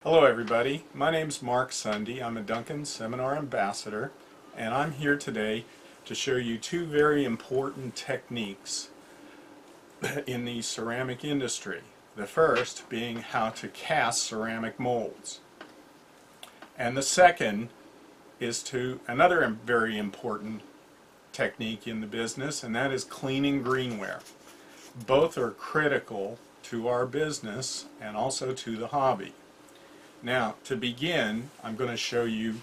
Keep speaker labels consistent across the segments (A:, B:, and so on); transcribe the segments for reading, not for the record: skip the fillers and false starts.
A: Hello everybody, my name's Mark Sundie. I'm a Duncan Seminar Ambassador, and I'm here today to show you two very important techniques in the ceramic industry. The first being how to cast ceramic molds, and the second is another very important technique in the business, and that is cleaning greenware. Both are critical to our business and also to the hobby. Now, to begin, I'm going to show you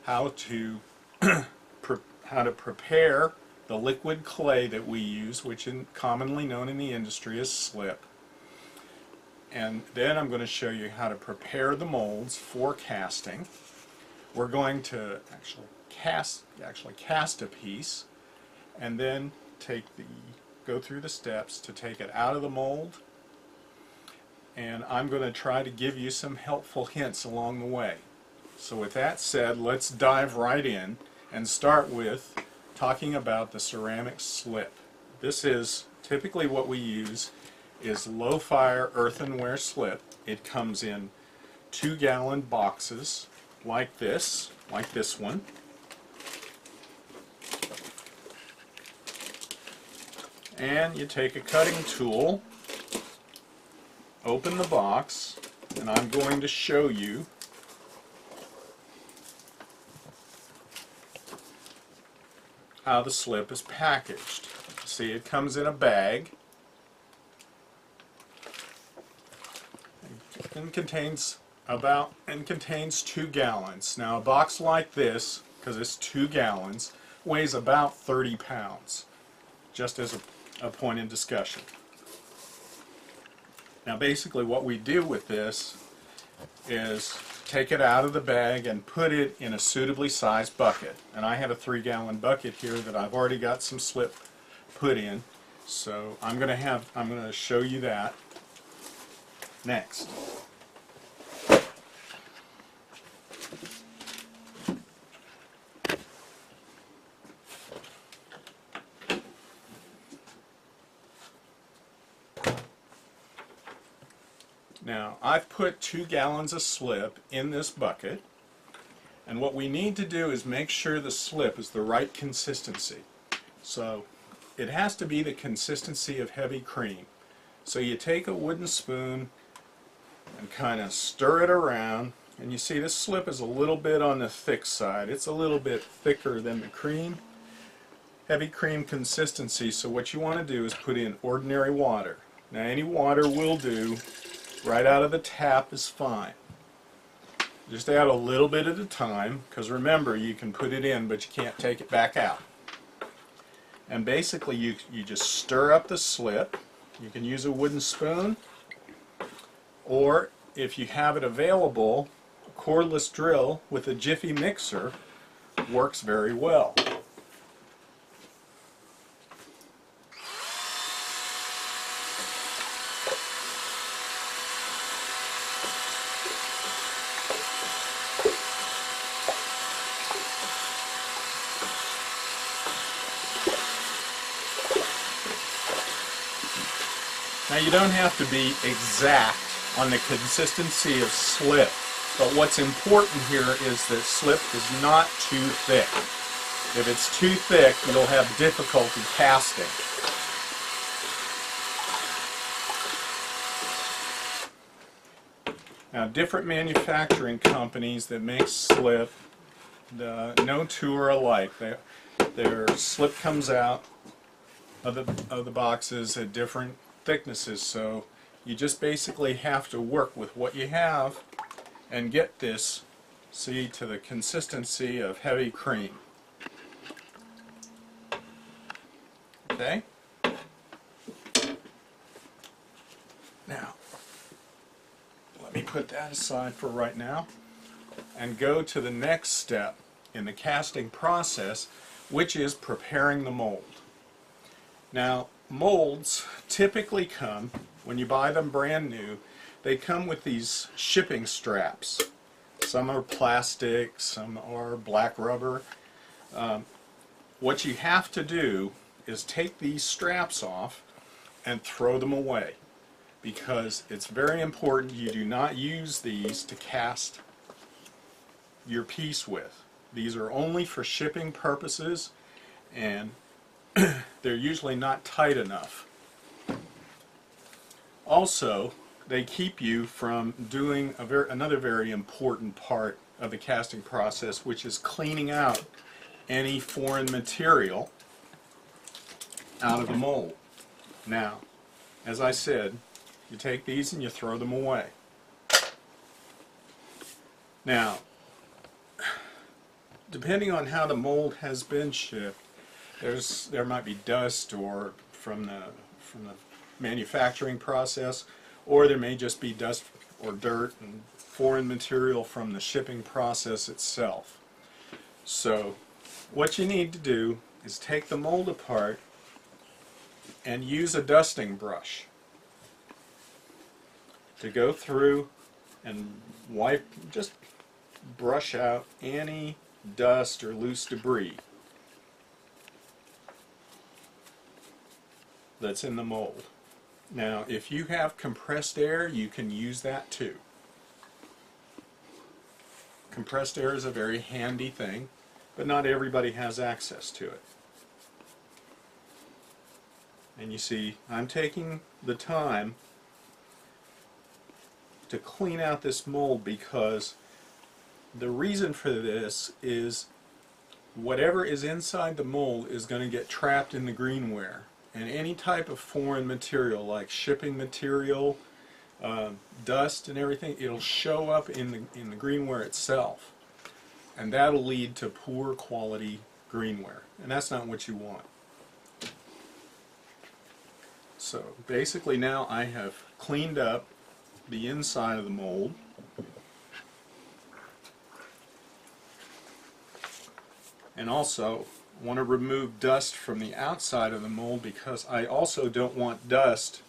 A: how to prepare the liquid clay that we use, which is commonly known in the industry as slip. And then I'm going to show you how to prepare the molds for casting. We're going to actually cast a piece, and then go through the steps to take it out of the mold. And I'm going to try to give you some helpful hints along the way. So with that said, let's dive right in and start with talking about the ceramic slip. This is typically what we use is low fire earthenware slip. It comes in 2-gallon boxes like this one. And you take a cutting tool, open the box, and I'm going to show you how the slip is packaged. See, it comes in a bag and contains 2 gallons. Now a box like this, because it's 2 gallons, weighs about 30 pounds, just as a point in discussion. Now basically what we do with this is take it out of the bag and put it in a suitably sized bucket. And I have a 3-gallon bucket here that I've already got some slip put in. So I'm going to show you that next. Now, I've put 2 gallons of slip in this bucket, and what we need to do is make sure the slip is the right consistency. So, it has to be the consistency of heavy cream. So you take a wooden spoon and kind of stir it around, and you see this slip is a little bit on the thick side. It's a little bit thicker than the cream. Heavy cream consistency, so what you want to do is put in ordinary water. Now any water will do. Right out of the tap is fine. Just add a little bit at a time, because remember, you can put it in but you can't take it back out. And basically you just stir up the slip. You can use a wooden spoon, or if you have it available, a cordless drill with a jiffy mixer works very well. Now you don't have to be exact on the consistency of slip, but what's important here is that slip is not too thick. If it's too thick, you'll have difficulty casting. Now different manufacturing companies that make slip, no two are alike. Their slip comes out of the boxes at different thicknesses, so you just basically have to work with what you have and get this, see, to the consistency of heavy cream. Okay? Now, let me put that aside for right now and go to the next step in the casting process, which is preparing the mold. Now, molds typically come, when you buy them brand new, they come with these shipping straps. Some are plastic, some are black rubber. What you have to do is take these straps off and throw them away. because it's very important you do not use these to cast your piece with. These are only for shipping purposes, and they're usually not tight enough. Also, they keep you from doing another very important part of the casting process, which is cleaning out any foreign material out of the mold. Now, as I said, you take these and you throw them away. Now, depending on how the mold has been shipped, there might be dust or from the manufacturing process, or there may just be dust or dirt and foreign material from the shipping process itself. So what you need to do is take the mold apart and use a dusting brush to go through and just brush out any dust or loose debris that's in the mold. Now, if you have compressed air, you can use that too. Compressed air is a very handy thing, but not everybody has access to it. And you see, I'm taking the time to clean out this mold because the reason for this is whatever is inside the mold is going to get trapped in the greenware. And any type of foreign material, like shipping material, dust and everything, it'll show up in the greenware itself. And that'll lead to poor quality greenware. And that's not what you want. So basically now I have cleaned up the inside of the mold. And also want to remove dust from the outside of the mold because I also don't want dust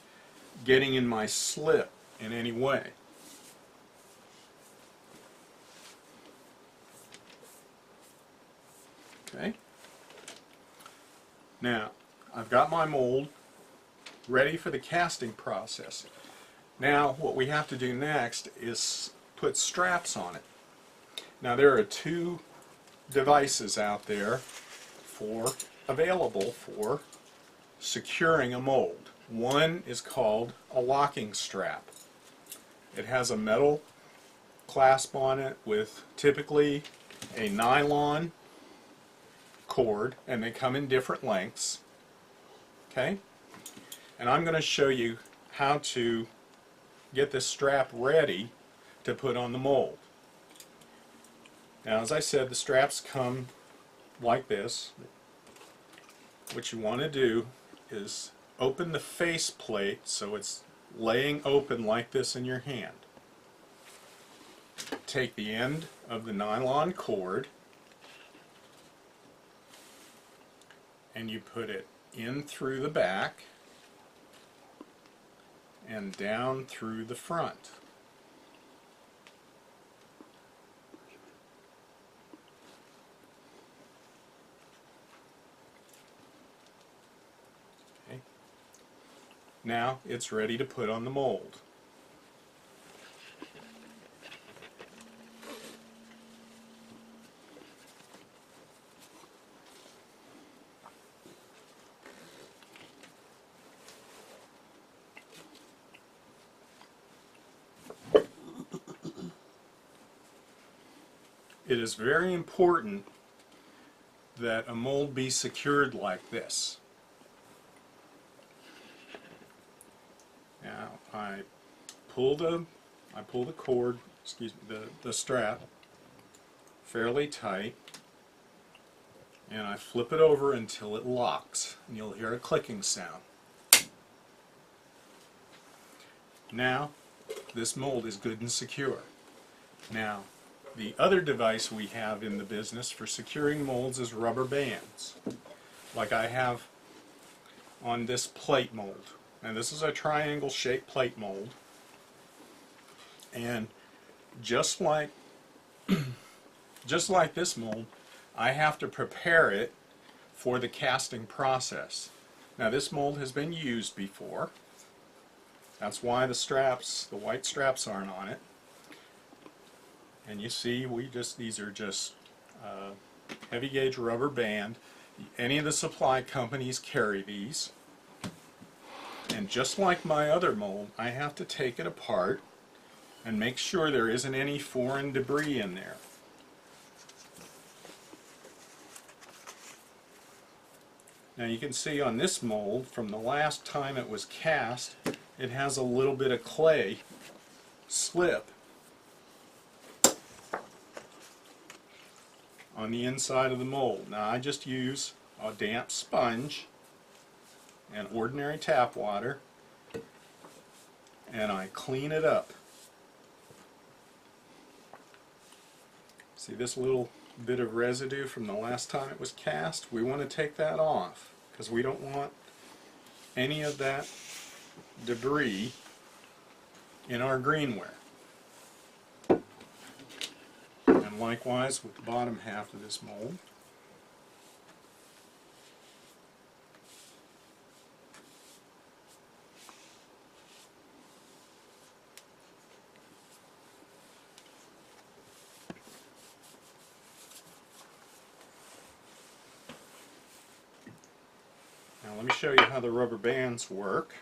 A: getting in my slip in any way. Okay. Now, I've got my mold ready for the casting process. Now, what we have to do next is put straps on it. Now, there are two devices out there available for securing a mold. One is called a locking strap. It has a metal clasp on it with typically a nylon cord, and they come in different lengths. Okay? And I'm going to show you how to get this strap ready to put on the mold. Now, as I said, the straps come like this. What you want to do is open the face plate so it's laying open like this in your hand. Take the end of the nylon cord and you put it in through the back and down through the front. Okay. Now it's ready to put on the mold. It is very important that a mold be secured like this. Now I pull the cord, the strap fairly tight, and I flip it over until it locks, and you'll hear a clicking sound. Now this mold is good and secure. Now, the other device we have in the business for securing molds is rubber bands, like I have on this plate mold. And this is a triangle shaped plate mold. And just like this mold, I have to prepare it for the casting process. Now this mold has been used before, That's why the straps, the white straps, aren't on it. And you see, these are just heavy gauge rubber band. Any of the supply companies carry these. And just like my other mold, I have to take it apart and make sure there isn't any foreign debris in there. Now you can see on this mold, from the last time it was cast, it has a little bit of clay slip on the inside of the mold. Now I just use a damp sponge and ordinary tap water, and I clean it up. See this little bit of residue from the last time it was cast? We want to take that off because we don't want any of that debris in our greenware. And likewise with the bottom half of this mold. Now let me show you how the rubber bands work.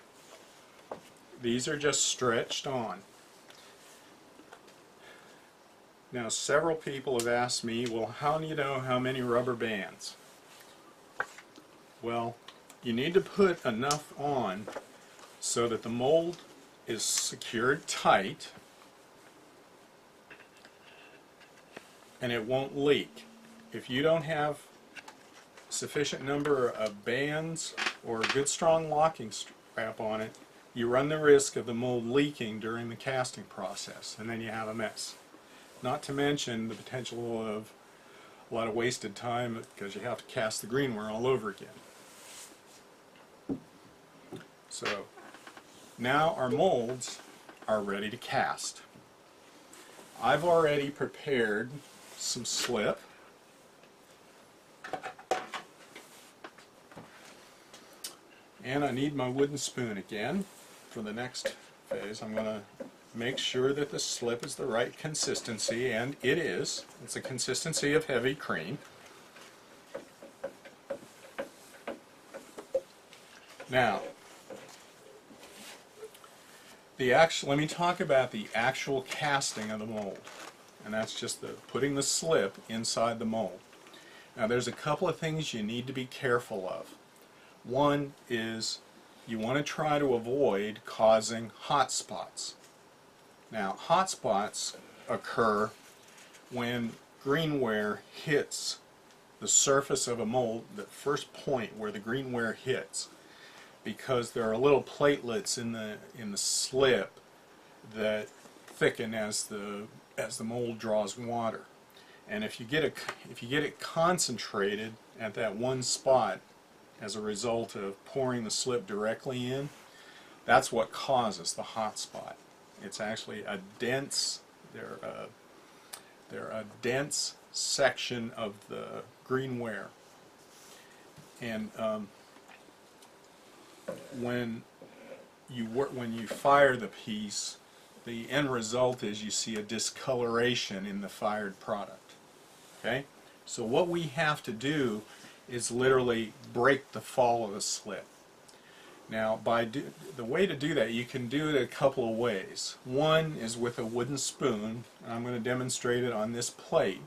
A: These are just stretched on. Now several people have asked me, well, how do you know how many rubber bands? Well, you need to put enough on so that the mold is secured tight and it won't leak. If you don't have sufficient number of bands or a good strong locking strap on it, you run the risk of the mold leaking during the casting process, and then you have a mess. Not to mention the potential of a lot of wasted time because you have to cast the greenware all over again. So now our molds are ready to cast. I've already prepared some slip. And I need my wooden spoon again for the next phase. I'm going to make sure that the slip is the right consistency, and it is. It's a consistency of heavy cream. Now, let me talk about the actual casting of the mold, and that's just putting the slip inside the mold. Now there's a couple of things you need to be careful of. One is you want to try to avoid causing hot spots. Now hot spots occur when greenware hits the surface of a mold, the first point where the greenware hits, because there are little platelets in the slip that thicken as the mold draws water. And if you get it concentrated at that one spot as a result of pouring the slip directly in, that's what causes the hot spot. It's actually a dense, they're a dense section of the greenware. And when you fire the piece, the end result is you see a discoloration in the fired product. Okay? So what we have to do is literally break the fall of the slip. Now, the way to do that, you can do it a couple of ways. One is with a wooden spoon, and I'm going to demonstrate it on this plate.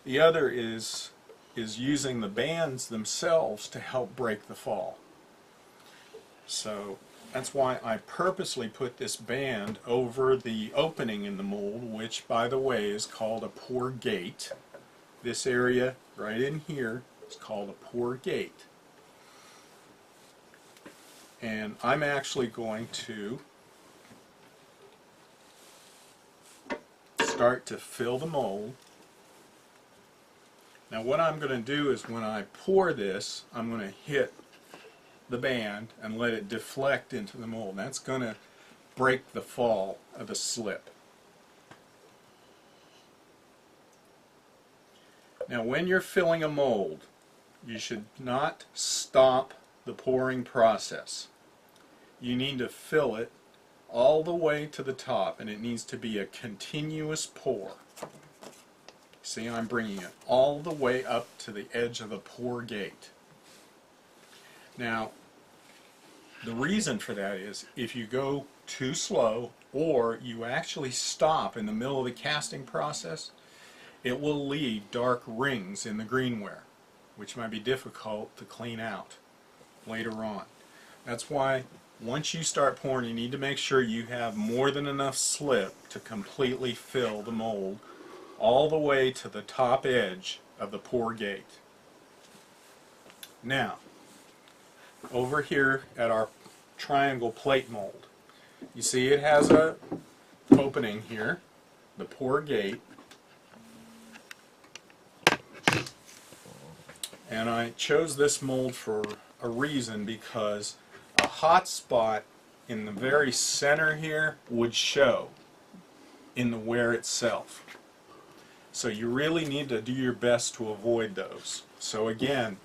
A: The other is using the bands themselves to help break the fall. So that's why I purposely put this band over the opening in the mold, which, by the way, is called a pour gate. This area right in here is called a pour gate. And I'm actually going to start to fill the mold. Now what I'm going to do is when I pour this, I'm going to hit the band and let it deflect into the mold. That's going to break the fall of the slip. Now when you're filling a mold, you should not stop the pouring process. You need to fill it all the way to the top, and it needs to be a continuous pour. See, I'm bringing it all the way up to the edge of the pour gate. Now, the reason for that is if you go too slow or you actually stop in the middle of the casting process, it will leave dark rings in the greenware, which might be difficult to clean out later on. That's why once you start pouring, you need to make sure you have more than enough slip to completely fill the mold all the way to the top edge of the pour gate. Now, over here at our triangle plate mold, you see it has a opening here, the pour gate, and I chose this mold for a reason, because a hot spot in the very center here would show in the ware itself. So you really need to do your best to avoid those. So again,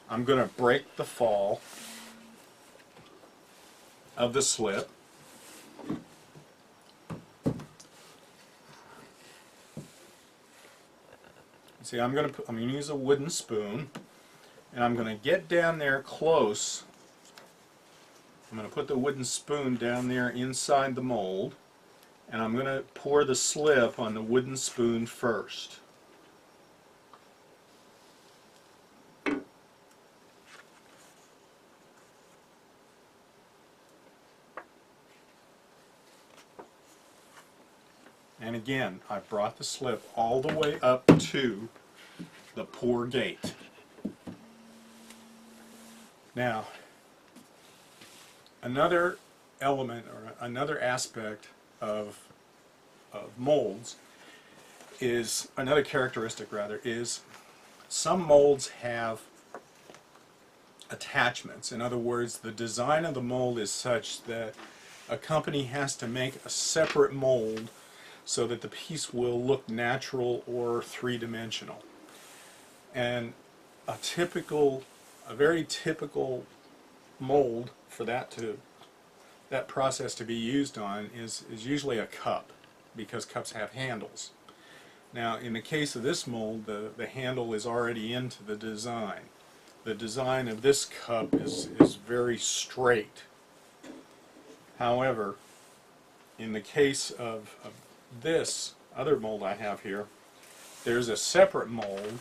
A: I'm going to break the fall of the slip. See, I'm going to use a wooden spoon, and I'm going to get down there close. I'm going to put the wooden spoon down there inside the mold, and I'm going to pour the slip on the wooden spoon first. And again, I brought the slip all the way up to the pour gate. Now, another element or another aspect of molds is, another characteristic rather, is some molds have attachments. In other words, the design of the mold is such that a company has to make a separate mold so that the piece will look natural or three-dimensional. And a very typical mold for that process to be used on is usually a cup, because cups have handles. Now, in the case of this mold, the handle is already into the design. The design of this cup is very straight. However, in the case of this other mold I have here, there's a separate mold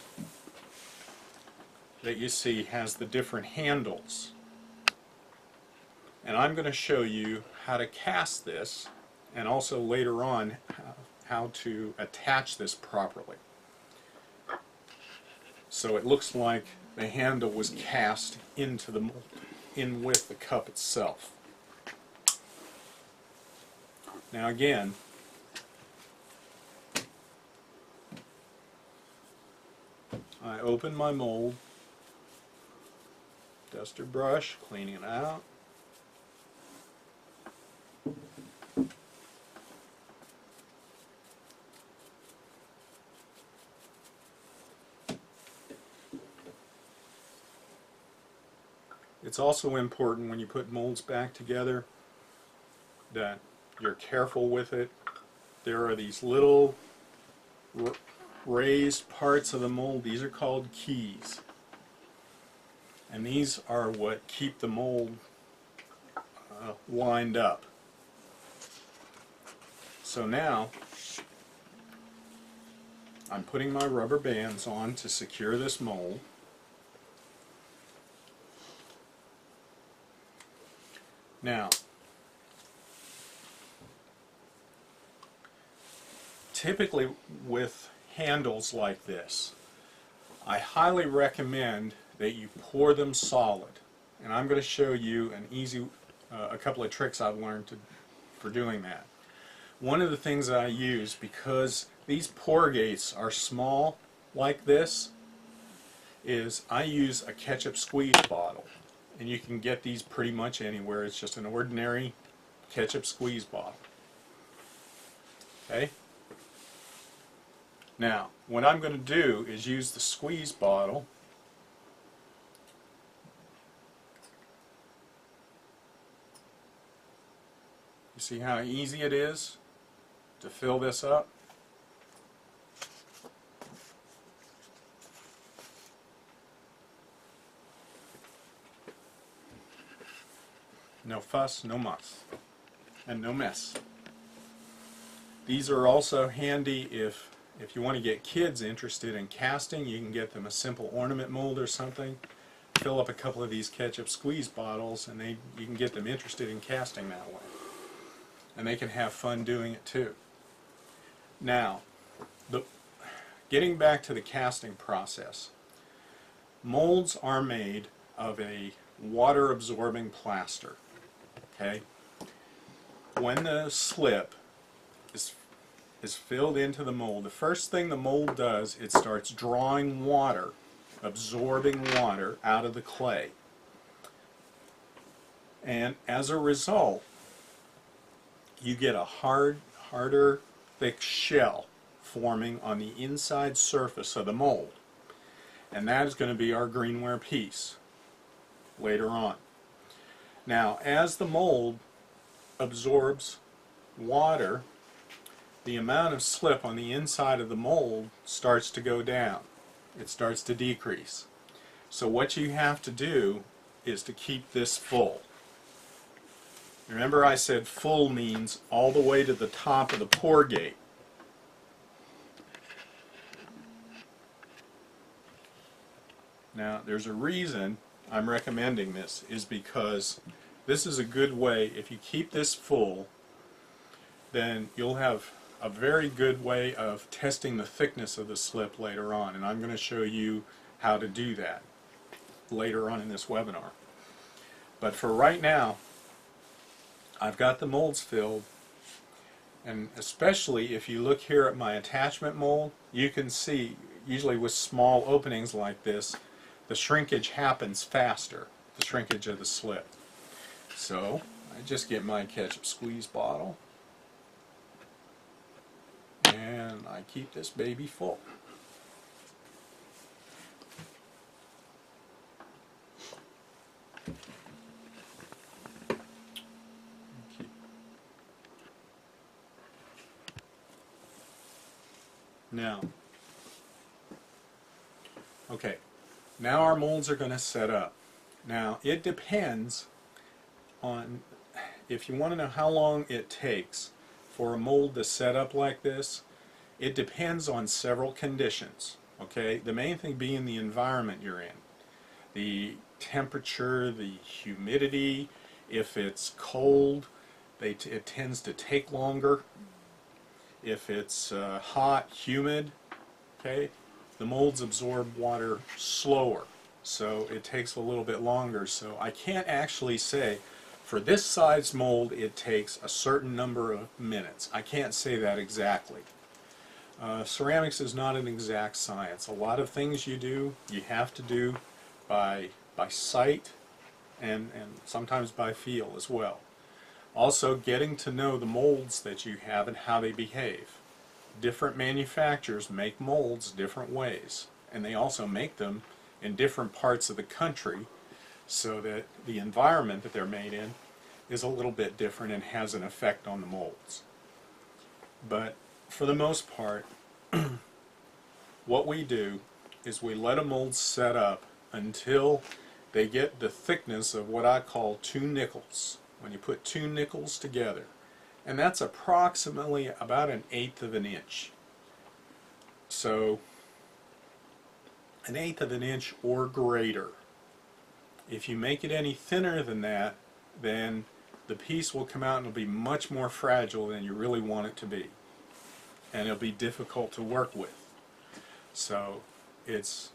A: that you see has the different handles. And I'm going to show you how to cast this, and also later on how to attach this properly, so it looks like the handle was cast into the mold, in with the cup itself. Now again, I open my mold, duster brush, cleaning it out. It's also important when you put molds back together that you're careful with it. There are these little raised parts of the mold. These are called keys. And these are what keep the mold lined up. So now I'm putting my rubber bands on to secure this mold. Now, typically with handles like this, I highly recommend that you pour them solid. And I'm going to show you a couple of tricks I've learned for doing that. One of the things that I use, because these pour gates are small like this, is I use a ketchup squeeze bottle. And you can get these pretty much anywhere. It's just an ordinary ketchup squeeze bottle. Okay? Now, what I'm going to do is use the squeeze bottle You see how easy it is to fill this up? No fuss, no muss, and no mess. These are also handy if you want to get kids interested in casting. You can get them a simple ornament mold or something. Fill up a couple of these ketchup squeeze bottles, and you can get them interested in casting that way. And they can have fun doing it too. Now, getting back to the casting process, molds are made of a water-absorbing plaster. Okay? When the slip is filled into the mold, the first thing the mold does, it starts drawing water, absorbing water out of the clay. And as a result, you get a harder, thick shell forming on the inside surface of the mold. And that is going to be our Greenware piece later on. Now, as the mold absorbs water, the amount of slip on the inside of the mold starts to go down. It starts to decrease. So what you have to do is to keep this full. Remember I said full means all the way to the top of the pour gate. Now, there's a reason I'm recommending this, is because this is a good way. If you keep this full, then you'll have a very good way of testing the thickness of the slip later on, and I'm going to show you how to do that later on in this webinar. But for right now, I've got the molds filled, and especially if you look here at my attachment mold, you can see, usually with small openings like this, the shrinkage happens faster, the shrinkage of the slip. So I just get my ketchup squeeze bottle and I keep this baby full. Now, okay, now our molds are going to set up. Now, it depends on, if you want to know how long it takes for a mold to set up like this, it depends on several conditions. Okay, the main thing being the environment you're in, the temperature, the humidity. If it's cold, it tends to take longer. If it's hot, humid, okay, the molds absorb water slower, so it takes a little bit longer. So I can't actually say for this size mold it takes a certain number of minutes. I can't say that exactly. Ceramics is not an exact science. A lot of things you have to do by sight and sometimes by feel as well. Also, getting to know the molds that you have and how they behave. Different manufacturers make molds different ways, and they also make them in different parts of the country, so that the environment that they're made in is a little bit different and has an effect on the molds. But for the most part, what we do is we let a mold set up until they get the thickness of what I call 2 nickels. When you put 2 nickels together, and that's approximately about 1/8 of an inch. So 1/8 of an inch or greater. If you make it any thinner than that, then the piece will come out and it'll be much more fragile than you really want it to be, and it'll be difficult to work with. So it's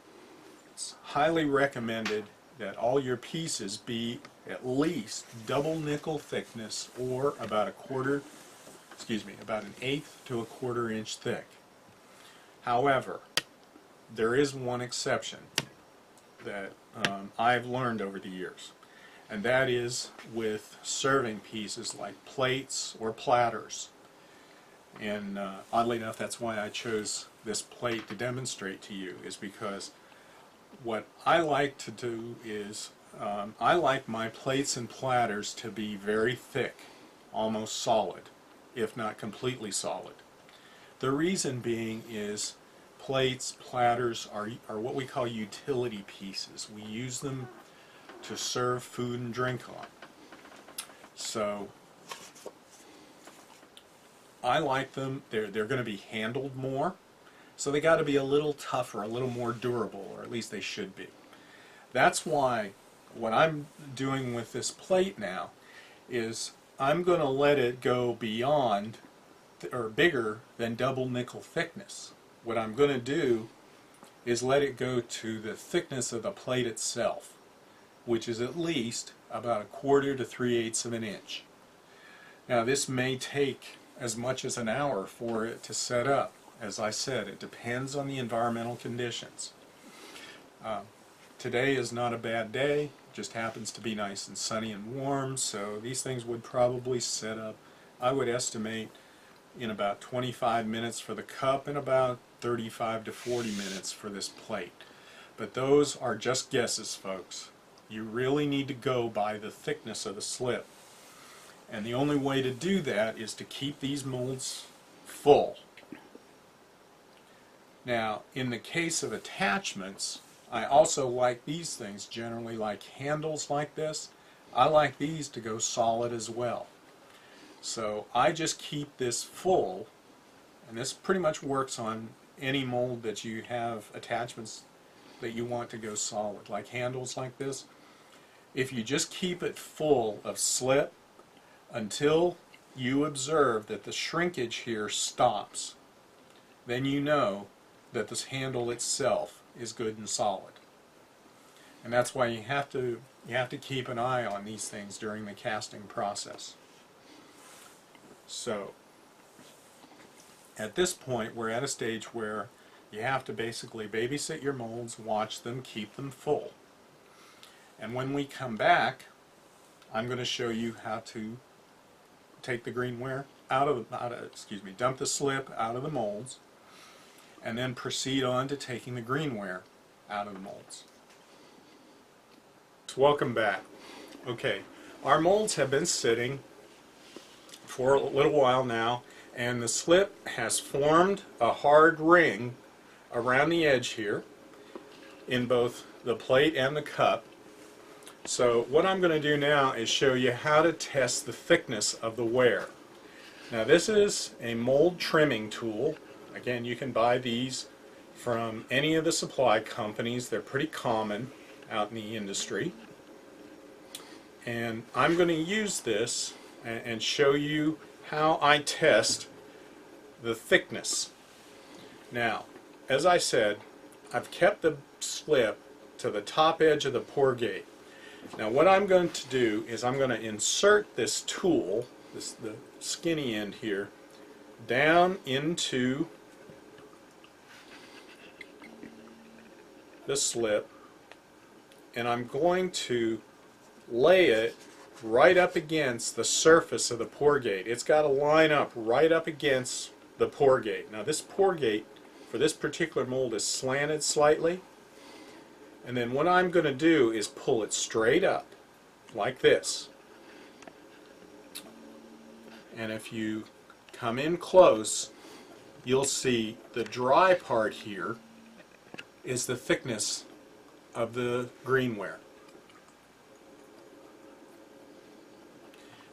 A: highly recommended that all your pieces be at least double nickel thickness, or about about 1/8 to 1/4 inch thick. However, there is one exception that I've learned over the years, and that is with serving pieces like plates or platters. And oddly enough, that's why I chose this plate to demonstrate to you, is because what I like to do is I like my plates and platters to be very thick. almost solid, if not completely solid. The reason being is plates, platters are what we call utility pieces. We use them to serve food and drink on. So I like them. They're going to be handled more, so they got to be a little tougher, a little more durable, or at least they should be. That's why what I'm doing with this plate now is I'm going to let it go beyond or bigger than double nickel thickness. What I'm going to do is let it go to the thickness of the plate itself, which is at least about 1/4 to 3/8 of an inch. Now this may take as much as an hour for it to set up. As I said, it depends on the environmental conditions. Today is not a bad day, it just happens to be nice and sunny and warm, so these things would probably set up, I would estimate, in about 25 minutes for the cup and about 35 to 40 minutes for this plate. But those are just guesses, folks. You really need to go by the thickness of the slip. And the only way to do that is to keep these molds full. Now, in the case of attachments, I also like these things, generally like handles like this. I like these to go solid as well. So I just keep this full, and this pretty much works on any mold that you have attachments that you want to go solid, like handles like this. If you just keep it full of slip until you observe that the shrinkage here stops, then you know that this handle itself is good and solid. And that's why you have to keep an eye on these things during the casting process. So at this point we're at a stage where you have to basically babysit your molds, watch them, keep them full. And when we come back, I'm going to show you how to take the greenware dump the slip out of the molds, and then proceed on to taking the greenware out of the molds. So welcome back. Okay, our molds have been sitting for a little while now, and the slip has formed a hard ring around the edge here in both the plate and the cup. So what I'm going to do now is show you how to test the thickness of the ware. Now this is a mold trimming tool. Again, you can buy these from any of the supply companies. They're pretty common out in the industry. And I'm going to use this and show you how I test the thickness. Now, as I said, I've kept the slip to the top edge of the pour gate. Now what I'm going to do is I'm going to insert this tool, the skinny end here, down into the slip, and I'm going to lay it right up against the surface of the pour gate. It's got to line up right up against the pour gate. Now this pour gate for this particular mold is slanted slightly, and then what I'm going to do is pull it straight up like this. And if you come in close, you'll see the dry part here is the thickness of the greenware.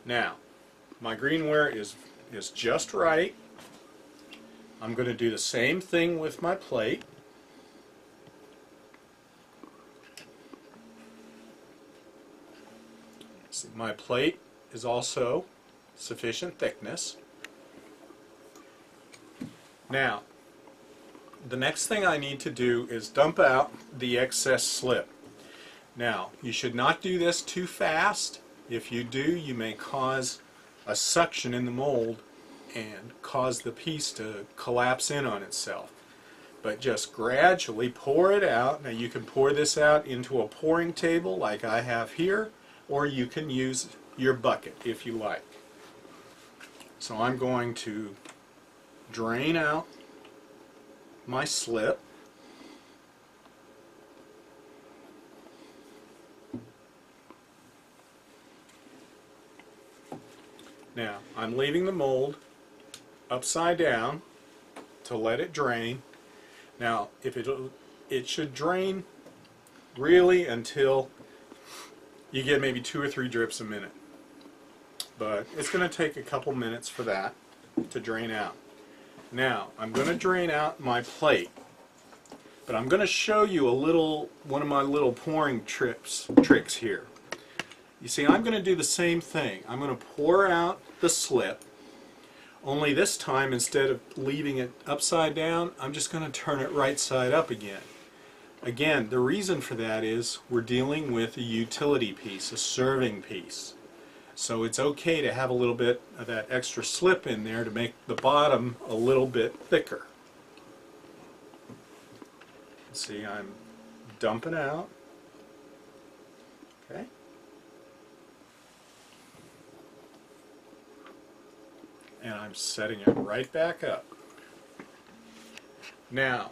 A: Now, my greenware is just right. I'm going to do the same thing with my plate. See, my plate is also sufficient thickness. Now, the next thing I need to do is dump out the excess slip. Now, you should not do this too fast. If you do, you may cause a suction in the mold and cause the piece to collapse in on itself. But just gradually pour it out. Now you can pour this out into a pouring table like I have here, or you can use your bucket if you like. So I'm going to drain out my slip. Now, I'm leaving the mold upside down to let it drain. Now, it should drain really until you get maybe 2 or 3 drips a minute. But it's going to take a couple minutes for that to drain out. Now, I'm going to drain out my plate, but I'm going to show you one of my little pouring tricks here. You see, I'm going to do the same thing. I'm going to pour out the slip, only this time instead of leaving it upside down, I'm just going to turn it right side up again. Again, the reason for that is we're dealing with a utility piece, a serving piece. So it's okay to have a little bit of that extra slip in there to make the bottom a little bit thicker. See, I'm dumping out. Okay. And I'm setting it right back up. Now,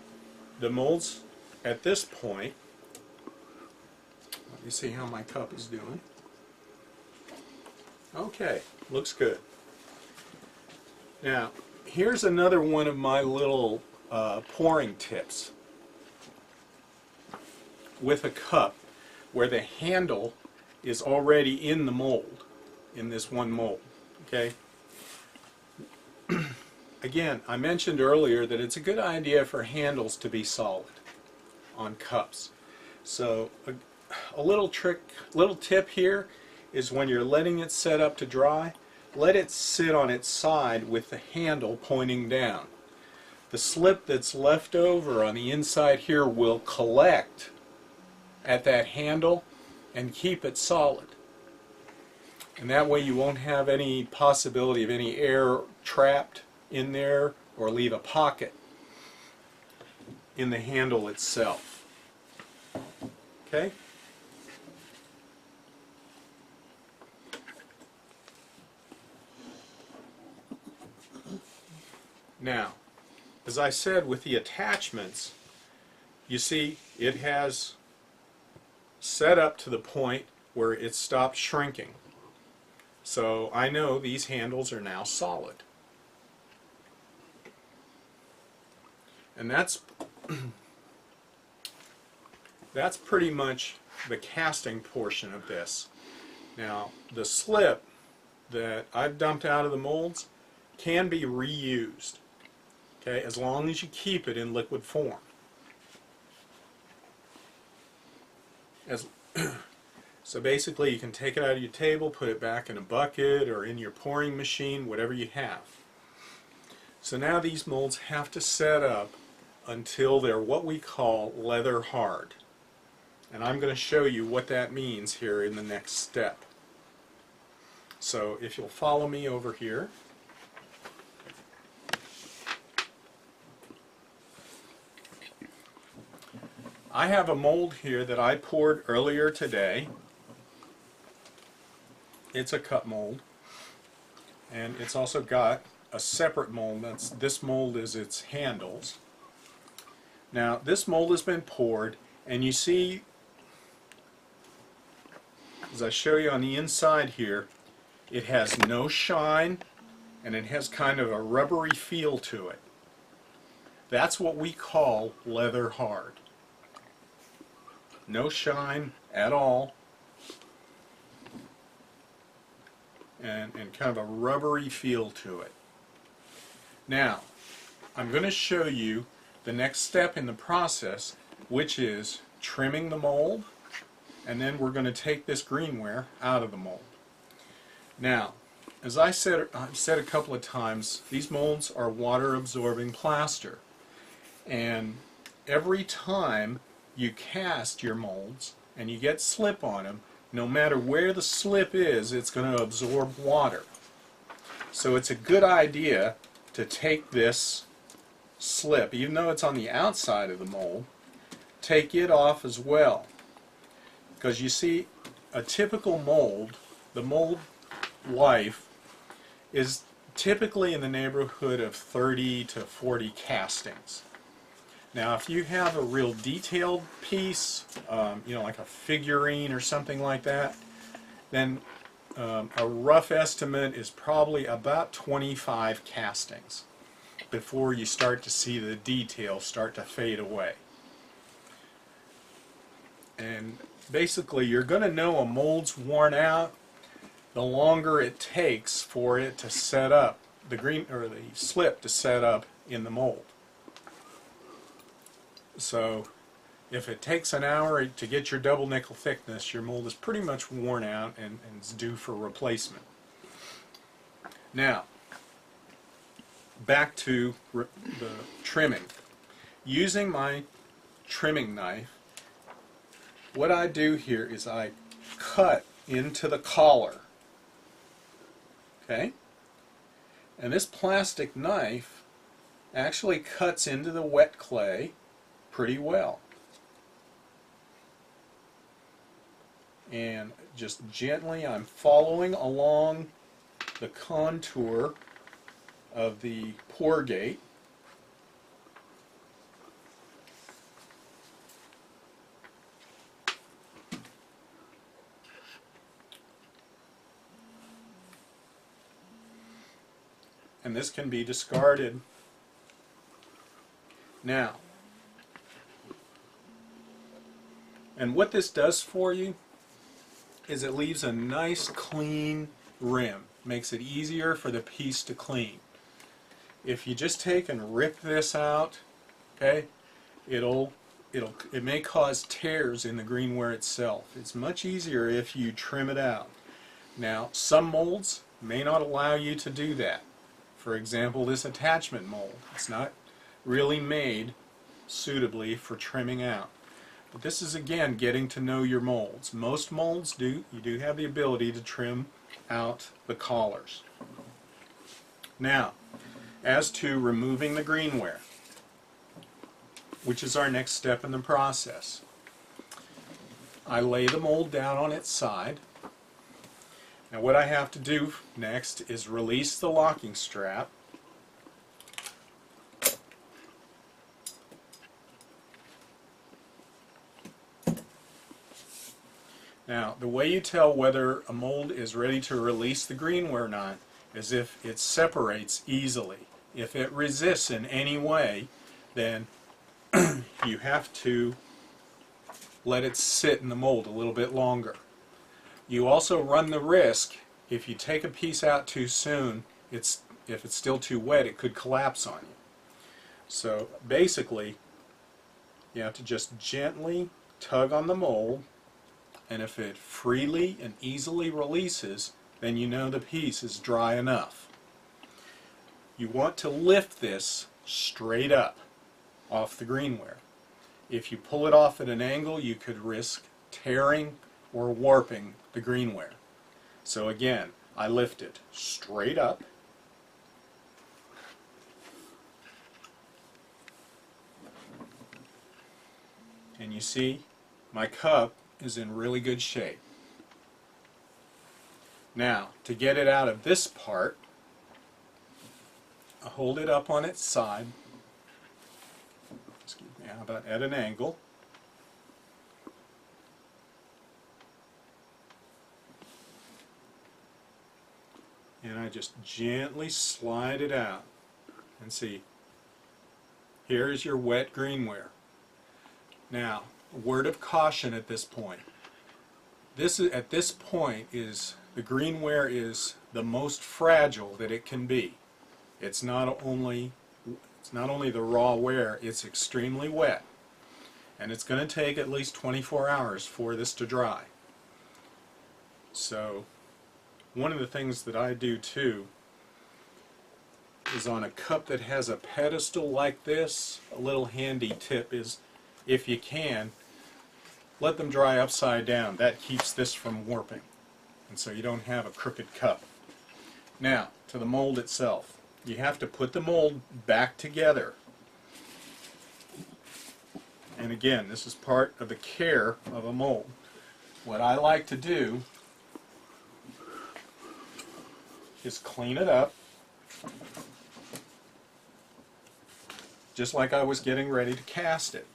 A: the molds at this point, let me see how my cup is doing. Okay, looks good. Now, here's another one of my little pouring tips. With a cup where the handle is already in the mold, in this one mold, okay? Again, I mentioned earlier that it's a good idea for handles to be solid on cups. So a little tip here is when you're letting it set up to dry, let it sit on its side with the handle pointing down. The slip that's left over on the inside here will collect at that handle and keep it solid. And that way you won't have any possibility of any air trapped in there or leave a pocket in the handle itself. Okay? Now, as I said with the attachments, you see it has set up to the point where it stopped shrinking. So I know these handles are now solid. And that's pretty much the casting portion of this. Now, the slip that I've dumped out of the molds can be reused, okay, as long as you keep it in liquid form. So basically you can take it out of your table, put it back in a bucket or in your pouring machine, whatever you have. So now these molds have to set up until they're what we call leather hard. And I'm going to show you what that means here in the next step. So if you'll follow me over here. I have a mold here that I poured earlier today. It's a cup mold, and it's also got a separate mold. This mold is its handles. Now this mold has been poured, and you see, as I show you on the inside here, it has no shine and it has kind of a rubbery feel to it. That's what we call leather hard. No shine at all, and kind of a rubbery feel to it. Now, I'm going to show you the next step in the process, which is trimming the mold, and then we're going to take this greenware out of the mold. Now, as I've said a couple of times, these molds are water absorbing plaster, and every time you cast your molds and you get slip on them, no matter where the slip is, it's going to absorb water. So it's a good idea to take this slip, even though it's on the outside of the mold, take it off as well. Because you see, a typical mold, the mold life is typically in the neighborhood of 30 to 40 castings. Now, if you have a real detailed piece, you know, like a figurine or something like that, then a rough estimate is probably about 25 castings before you start to see the detail start to fade away. And basically you're going to know a mold's worn out the longer it takes for it to set up, the slip to set up in the mold. So if it takes an hour to get your double nickel thickness, your mold is pretty much worn out and is due for replacement. Now, back to the trimming. Using my trimming knife, what I do here is I cut into the collar. Okay? And this plastic knife actually cuts into the wet clay pretty well. And just gently I'm following along the contour of the pour gate. And this can be discarded. Now, and what this does for you is it leaves a nice clean rim. Makes it easier for the piece to clean. If you just take and rip this out, okay, it may cause tears in the greenware itself. It's much easier if you trim it out. Now, some molds may not allow you to do that. For example, this attachment mold. It's not really made suitably for trimming out. But this is, again, getting to know your molds. Most molds you do have the ability to trim out the collars. Now, as to removing the greenware, which is our next step in the process, I lay the mold down on its side. Now what I have to do next is release the locking strap. Now the way you tell whether a mold is ready to release the greenware or not is if it separates easily. If it resists in any way, then you have to let it sit in the mold a little bit longer. You also run the risk, if you take a piece out too soon, if it's still too wet, it could collapse on you. So basically, you have to just gently tug on the mold, and if it freely and easily releases, then you know the piece is dry enough. You want to lift this straight up off the greenware. If you pull it off at an angle, you could risk tearing or warping the greenware. So again, I lift it straight up, and you see my cup is in really good shape. Now, to get it out of this part, I hold it up on its side, excuse me, how about at an angle, and I just gently slide it out. And see, here's your wet greenware. Now, a word of caution at this point. At this point the greenware is the most fragile that it can be. It's not only the raw ware, it's extremely wet. And it's going to take at least 24 hours for this to dry. So one of the things that I do too is on a cup that has a pedestal like this, a little handy tip is, if you can, let them dry upside down. That keeps this from warping, and so you don't have a crooked cup. Now, to the mold itself. You have to put the mold back together. And again, this is part of the care of a mold. What I like to do is clean it up, just like I was getting ready to cast it.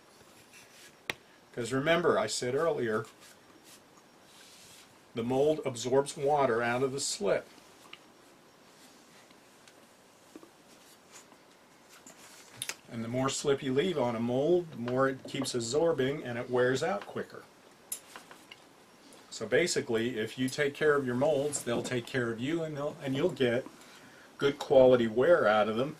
A: Because remember, I said earlier, the mold absorbs water out of the slip. And the more slip you leave on a mold, the more it keeps absorbing and it wears out quicker. So basically, if you take care of your molds, they'll take care of you, and you'll get good quality wear out of them.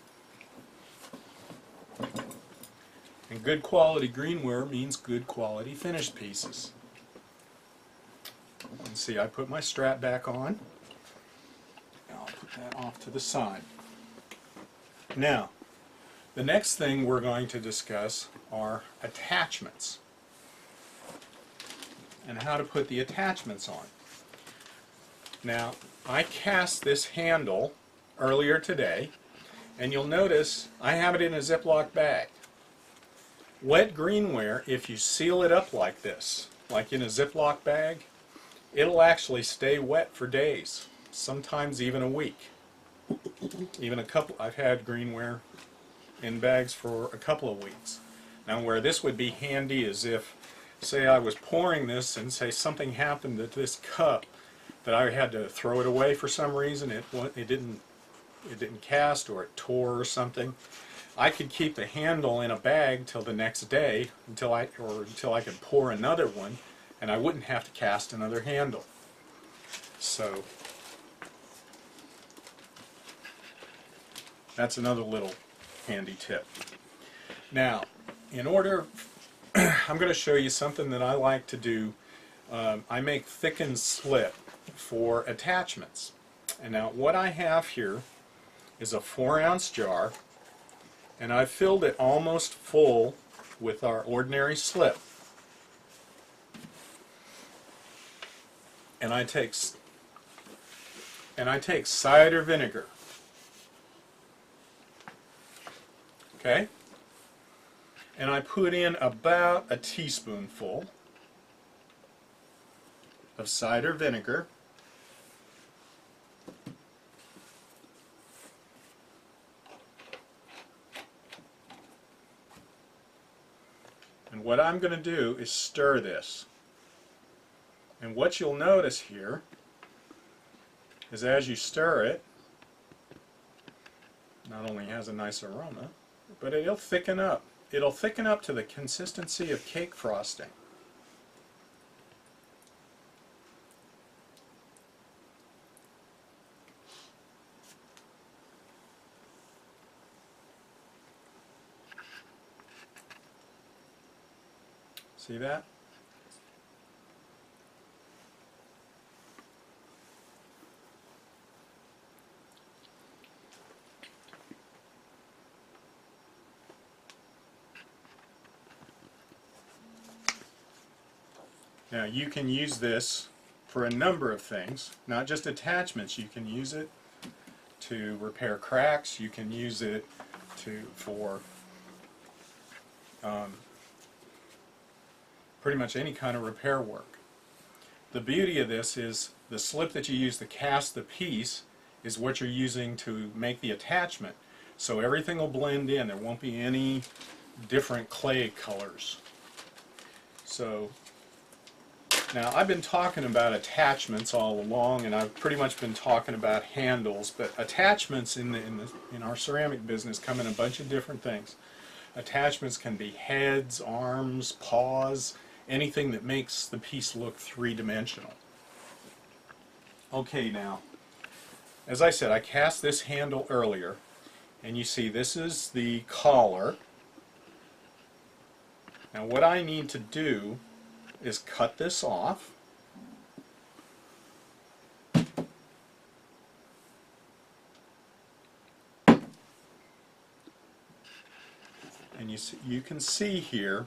A: And good quality greenware means good quality finished pieces. And see, I put my strap back on. I'll put that off to the side. Now, the next thing we're going to discuss are attachments and how to put the attachments on. Now, I cast this handle earlier today, and you'll notice I have it in a Ziploc bag. Wet greenware, if you seal it up like this, like in a Ziploc bag, it'll actually stay wet for days, sometimes even a week. Even a couple. I've had greenware in bags for a couple of weeks. Now, where this would be handy is if, say, I was pouring this and say something happened to this cup that I had to throw it away for some reason. It didn't cast, or it tore or something. I could keep the handle in a bag till the next day until I could pour another one, and I wouldn't have to cast another handle. So that's another little handy tip. Now, in order, I'm going to show you something that I like to do. I make thickened slip for attachments. And now what I have here is a 4-ounce jar, and I've filled it almost full with our ordinary slip. And I take cider vinegar. Okay? And I put in about a teaspoonful of cider vinegar. And what I'm going to do is stir this. And what you'll notice here is as you stir it, not only has a nice aroma, but it'll thicken up. It'll thicken up to the consistency of cake frosting. See that? Now you can use this for a number of things, not just attachments. You can use it to repair cracks. You can use it for pretty much any kind of repair work. The beauty of this is the slip that you use to cast the piece is what you're using to make the attachment. So everything will blend in. There won't be any different clay colors. So now, I've been talking about attachments all along, and I've pretty much been talking about handles, but attachments in our ceramic business come in a bunch of different things. Attachments can be heads, arms, paws, anything that makes the piece look three-dimensional. Okay, now, as I said, I cast this handle earlier, and you see this is the collar. Now, what I need to do is cut this off. And you can see here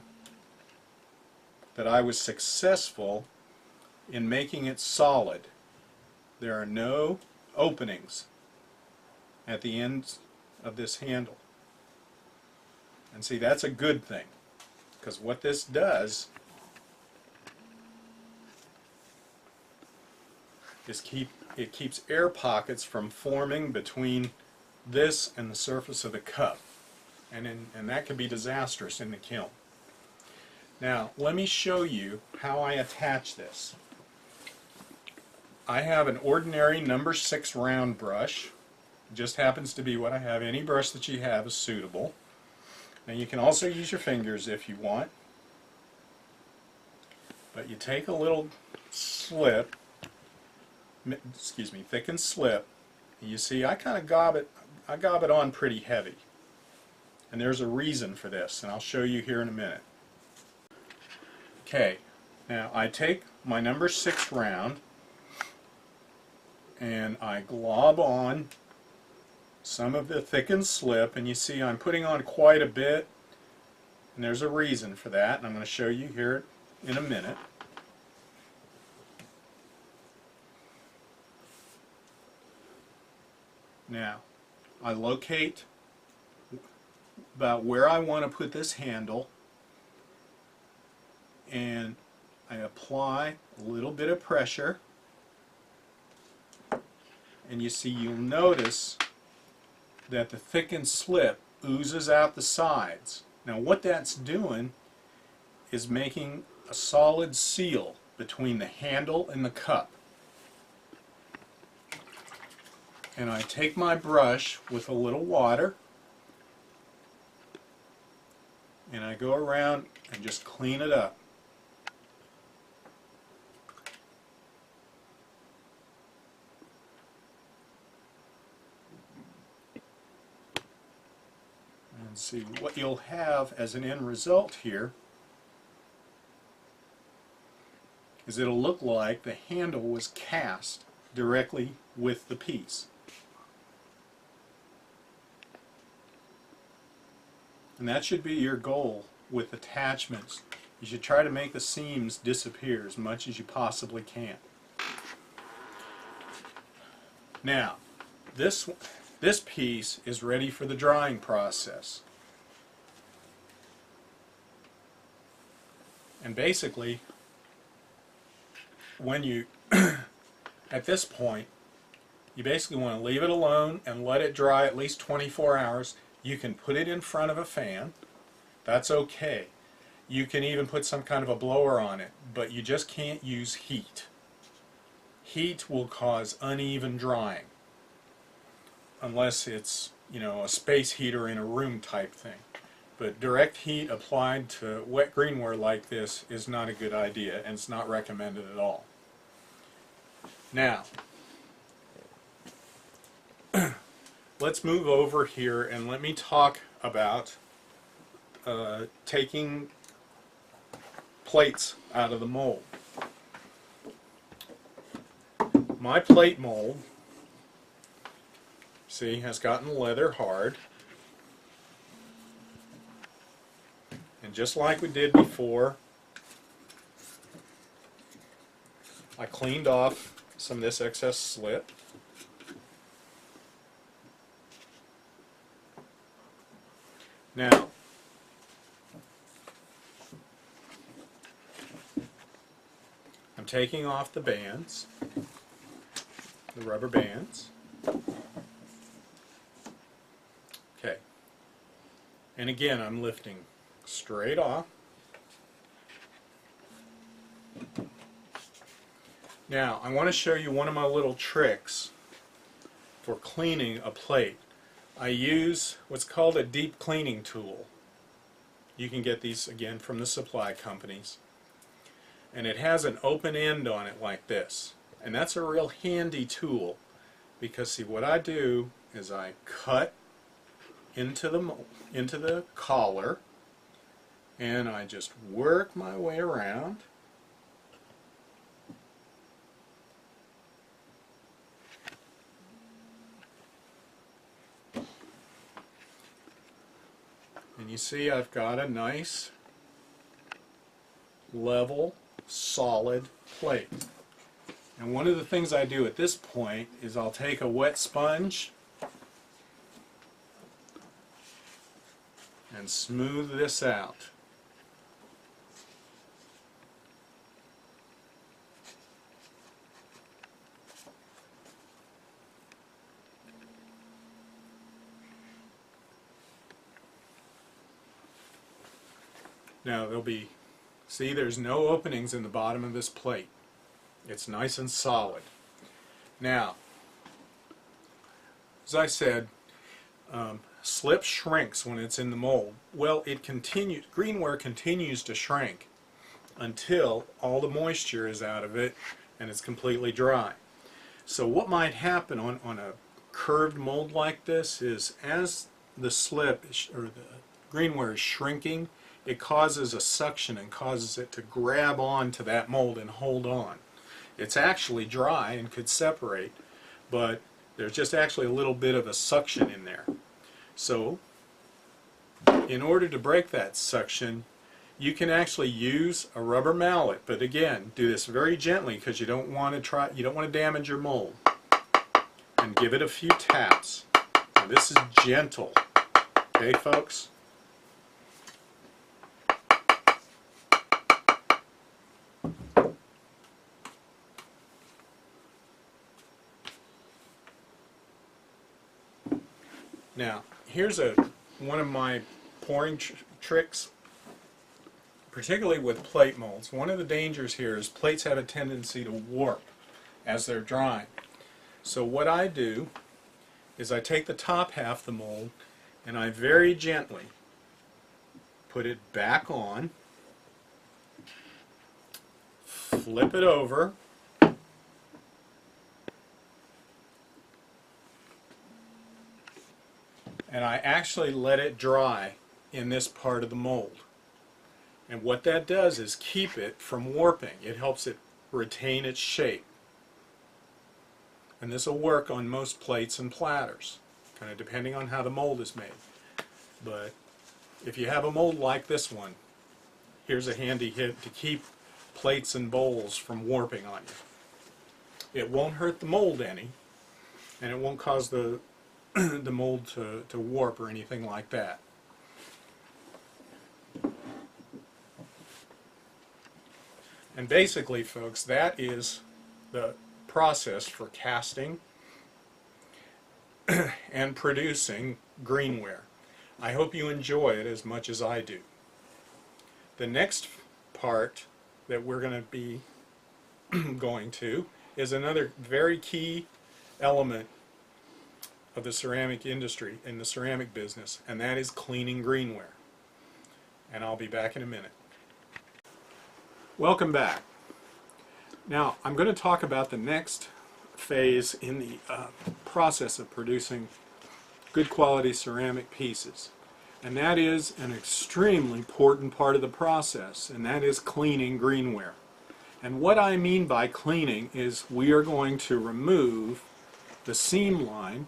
A: that I was successful in making it solid. There are no openings at the ends of this handle. And see, that's a good thing, because what this does is it keeps air pockets from forming between this and the surface of the cup, and that can be disastrous in the kiln. Now let me show you how I attach this. I have an ordinary number 6 round brush. It just happens to be what I have. Any brush that you have is suitable. Now you can also use your fingers if you want. But you take a little slip, thickened slip, and you see I kind of gob it on pretty heavy. And there's a reason for this, and I'll show you here in a minute. Okay, now I take my number 6 round and I glob on some of the thickened slip, and you see I'm putting on quite a bit, and there's a reason for that, and I'm going to show you here in a minute. Now, I locate about where I want to put this handle, and I apply a little bit of pressure, and you see, you'll notice that the thickened slip oozes out the sides. Now what that's doing is making a solid seal between the handle and the cup. And I take my brush with a little water and I go around and just clean it up. And see, what you'll have as an end result here is it'll look like the handle was cast directly with the piece. And that should be your goal with attachments. You should try to make the seams disappear as much as you possibly can. Now, this piece is ready for the drying process. And basically, when you, at this point, you basically want to leave it alone and let it dry at least 24 hours. You can put it in front of a fan. That's okay. You can even put some kind of a blower on it, but you just can't use heat. Heat will cause uneven drying, unless it's, you know, a space heater in a room type thing. But direct heat applied to wet greenware like this is not a good idea, and it's not recommended at all. Now, let's move over here and let me talk about taking plates out of the mold. My plate mold, see, has gotten leather hard. And just like we did before, I cleaned off some of this excess slip. Now, I'm taking off the bands, the rubber bands. Okay. And again, I'm lifting straight off. Now, I want to show you one of my little tricks for cleaning a plate. I use what's called a deep cleaning tool. You can get these again from the supply companies. And it has an open end on it like this. And that's a real handy tool because, see, what I do is I cut into the collar and I just work my way around. And you see I've got a nice, level, solid plate. And one of the things I do at this point is I'll take a wet sponge and smooth this out. Now there'll be, see, there's no openings in the bottom of this plate. It's nice and solid. Now, as I said, slip shrinks when it's in the mold. Well, Greenware continues to shrink until all the moisture is out of it and it's completely dry. So what might happen on a curved mold like this is, as the slip or the Greenware is shrinking, it causes a suction and causes it to grab onto that mold and hold on. It's actually dry and could separate, but there's just actually a little bit of a suction in there. So in order to break that suction, you can actually use a rubber mallet, but again, do this very gently because you don't want to damage your mold. And give it a few taps. Now, this is gentle. Okay, folks? Now, here's one of my pouring tricks, particularly with plate molds. One of the dangers here is plates have a tendency to warp as they're drying. So what I do is I take the top half of the mold and I very gently put it back on, flip it over, and I actually let it dry in this part of the mold. And what that does is keep it from warping. It helps it retain its shape. And this will work on most plates and platters, kind of depending on how the mold is made. But if you have a mold like this one, here's a handy hit to keep plates and bowls from warping on you. It won't hurt the mold any, and it won't cause the the mold to warp or anything like that. And basically, folks, that is the process for casting and producing Greenware. I hope you enjoy it as much as I do. The next part that we're going to be going to is another very key element of the ceramic industry, in the ceramic business, and that is cleaning Greenware. And I'll be back in a minute. Welcome back. Now, I'm going to talk about the next phase in the process of producing good quality ceramic pieces. And that is an extremely important part of the process, and that is cleaning Greenware. And what I mean by cleaning is we are going to remove the seam line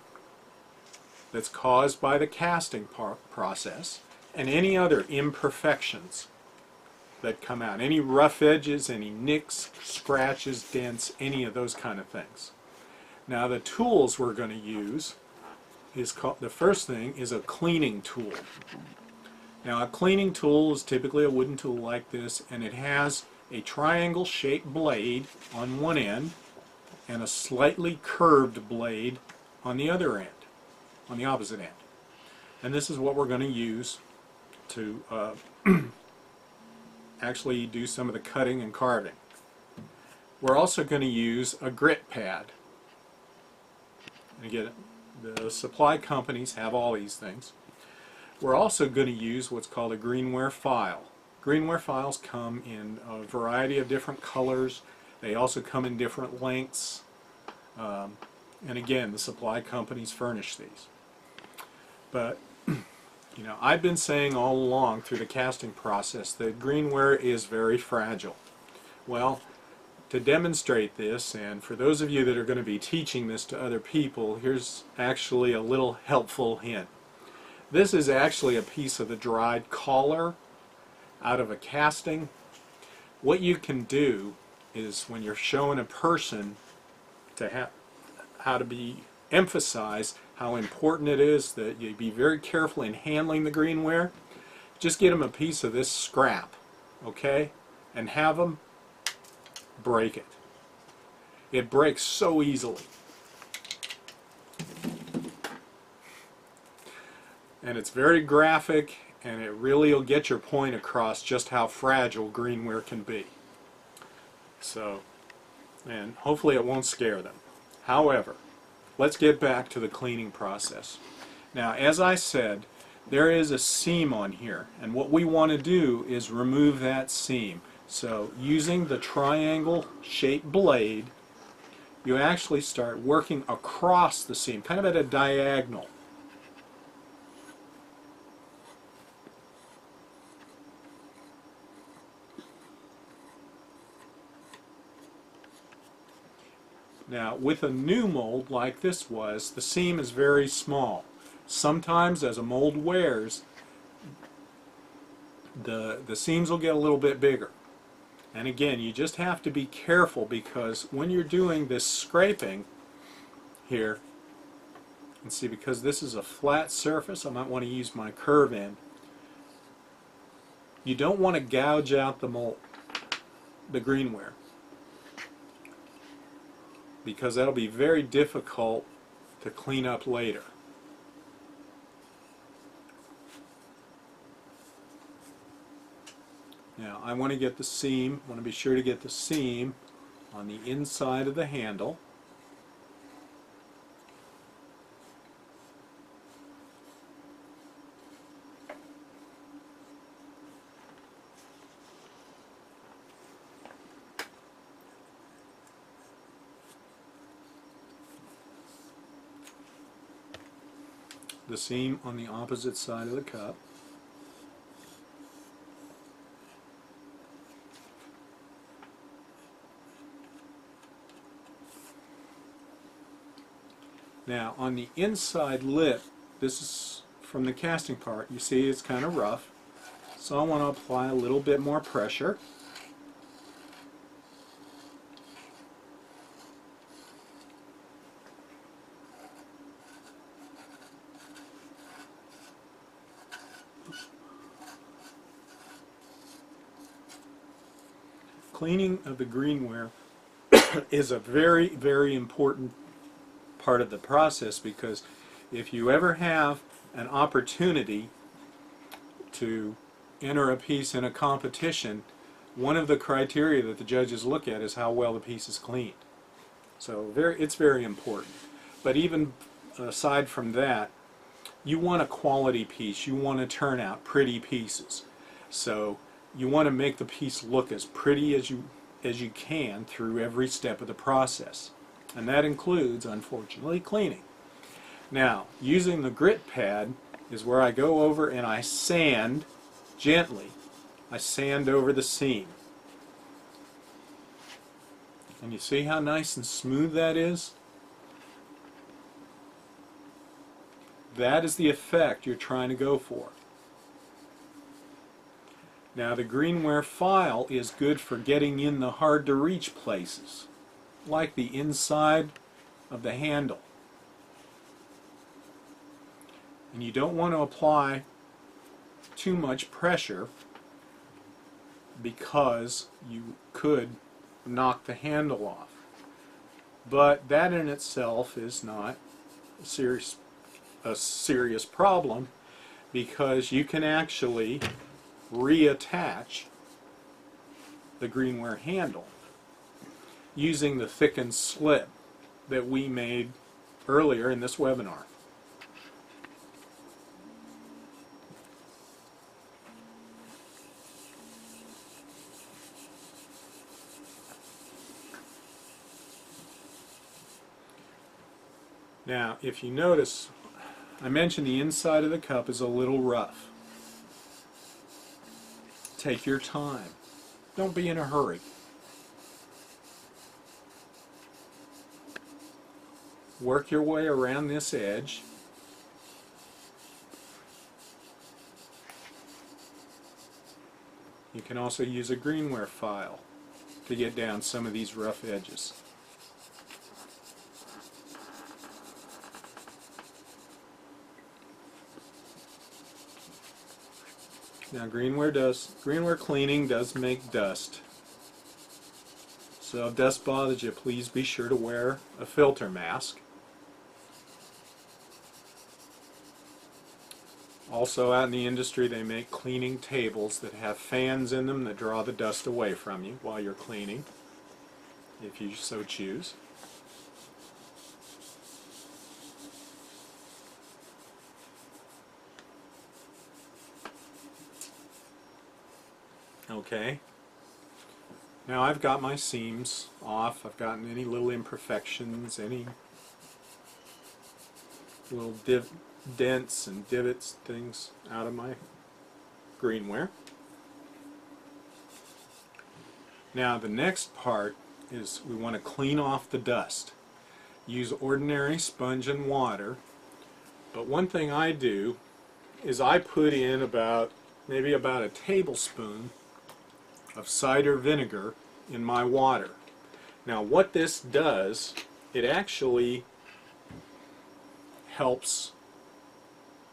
A: that's caused by the casting process and any other imperfections that come out. Any rough edges, any nicks, scratches, dents, any of those kind of things. Now the tools we're going to use is the first thing is a cleaning tool. Now a cleaning tool is typically a wooden tool like this, and it has a triangle shaped blade on one end and a slightly curved blade on the other end, on the opposite end. And this is what we're going to use to actually do some of the cutting and carving. We're also going to use a grit pad. And again, the supply companies have all these things. We're also going to use what's called a Greenware file. Greenware files come in a variety of different colors. They also come in different lengths. And again, the supply companies furnish these. But you know, I've been saying all along through the casting process that Greenware is very fragile. Well, to demonstrate this, and for those of you that are going to be teaching this to other people, here's actually a little helpful hint. This is actually a piece of the dried collar out of a casting. What you can do is, when you're showing a person to how to emphasize how important it is that you be very careful in handling the Greenware, just get them a piece of this scrap, okay, and have them break it. It breaks so easily. And it's very graphic, and it really will get your point across just how fragile Greenware can be. So, and hopefully it won't scare them. However, let's get back to the cleaning process. Now, as I said, there is a seam on here, and what we want to do is remove that seam. So using the triangle shaped blade, you actually start working across the seam, kind of at a diagonal. Now, with a new mold like this was, the seam is very small. Sometimes as a mold wears, the seams will get a little bit bigger. And again, you just have to be careful, because when you're doing this scraping here, and see, because this is a flat surface, I might want to use my curve end. You don't want to gouge out the mold, the Greenware, because that'll be very difficult to clean up later. Now I want to get the seam, I want to be sure to get the seam on the inside of the handle. The seam on the opposite side of the cup. Now on the inside lip, this is from the casting part, you see it's kind of rough, so I want to apply a little bit more pressure. Cleaning of the Greenware is a very, very important part of the process, because if you ever have an opportunity to enter a piece in a competition, one of the criteria that the judges look at is how well the piece is cleaned. So it's very important. But even aside from that, you want a quality piece. You want to turn out pretty pieces. So you want to make the piece look as pretty as you can through every step of the process. And that includes, unfortunately, cleaning. Now, using the grit pad is where I go over and I sand gently. I sand over the seam. And you see how nice and smooth that is? That is the effect you're trying to go for. Now the Greenware file is good for getting in the hard to reach places, like the inside of the handle. And you don't want to apply too much pressure, because you could knock the handle off. But that in itself is not a serious problem, because you can actually reattach the Greenware handle using the thickened slip that we made earlier in this webinar. Now, if you notice, I mentioned the inside of the cup is a little rough. Take your time. Don't be in a hurry. Work your way around this edge. You can also use a Greenware file to get down some of these rough edges. Now Greenware cleaning does make dust. So if dust bothers you, please be sure to wear a filter mask. Also out in the industry they make cleaning tables that have fans in them that draw the dust away from you while you're cleaning, if you so choose. Okay. Now I've got my seams off. I've gotten any little imperfections, any little dents and divots, things out of my Greenware. Now the next part is we want to clean off the dust. Use ordinary sponge and water, but one thing I do is I put in maybe about a tablespoon of cider vinegar in my water. Now what this does, it actually helps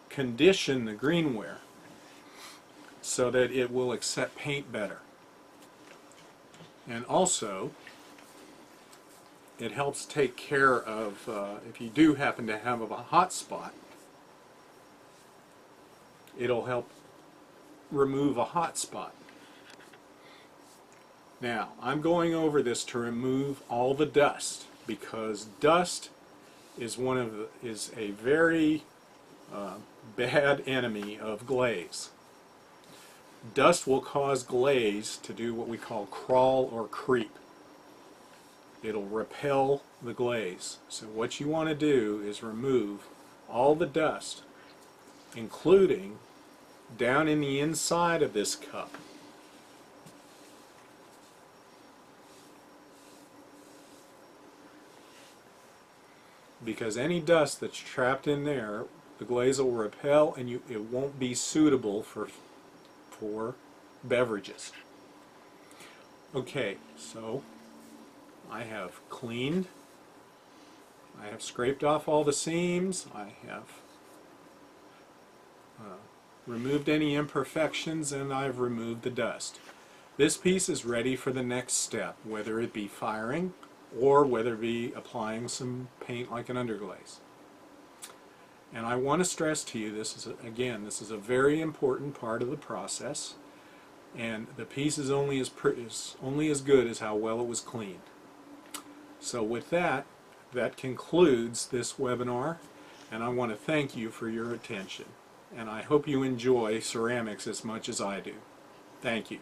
A: condition the Greenware so that it will accept paint better. And also it helps take care of if you do happen to have a hot spot, it'll help remove a hot spot. Now I'm going over this to remove all the dust, because dust is a very bad enemy of glaze. Dust will cause glaze to do what we call crawl or creep. It'll repel the glaze. So what you want to do is remove all the dust, including down in the inside of this cup. Because any dust that's trapped in there, the glaze will repel, and it won't be suitable for beverages. Okay, so I have cleaned, I have scraped off all the seams, I have removed any imperfections, and I've removed the dust. This piece is ready for the next step, whether it be firing or whether it be applying some paint like an underglaze. And I want to stress to you, this is a very important part of the process, and the piece is only as good as how well it was cleaned. So with that, that concludes this webinar, and I want to thank you for your attention. And I hope you enjoy ceramics as much as I do. Thank you.